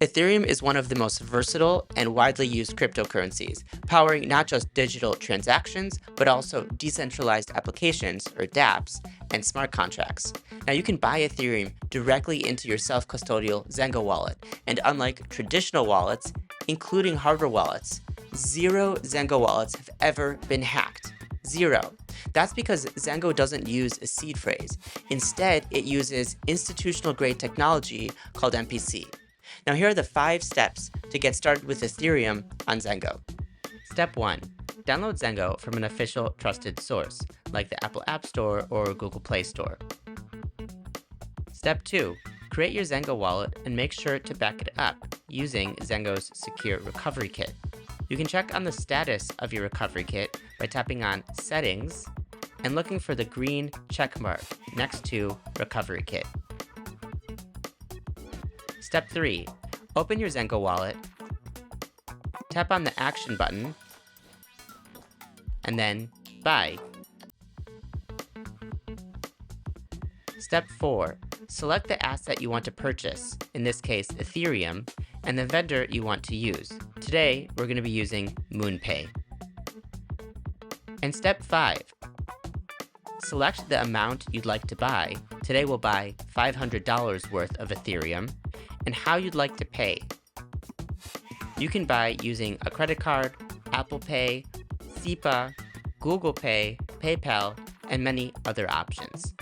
Ethereum is one of the most versatile and widely used cryptocurrencies, powering not just digital transactions, but also decentralized applications, or dApps, and smart contracts. Now you can buy Ethereum directly into your self-custodial Zengo wallet, and unlike traditional wallets, including hardware wallets, 0 Zengo wallets have ever been hacked. 0. That's because Zengo doesn't use a seed phrase. Instead, it uses institutional-grade technology called MPC. Now here are the 5 steps to get started with Ethereum on Zengo. Step 1. Download Zengo from an official trusted source, like the Apple App Store or Google Play Store. Step 2. Create your Zengo wallet and make sure to back it up using Zengo's secure recovery kit. You can check on the status of your recovery kit by tapping on Settings and looking for the green check mark next to Recovery Kit. Step 3. Open your Zengo wallet, tap on the Action button, and then Buy. Step 4. Select the asset you want to purchase, in this case Ethereum, and the vendor you want to use. Today, we're going to be using MoonPay. And step 5. Select the amount you'd like to buy. Today we'll buy $500 worth of Ethereum, and how you'd like to pay. You can buy using a credit card, Apple Pay, SEPA, Google Pay, PayPal, and many other options.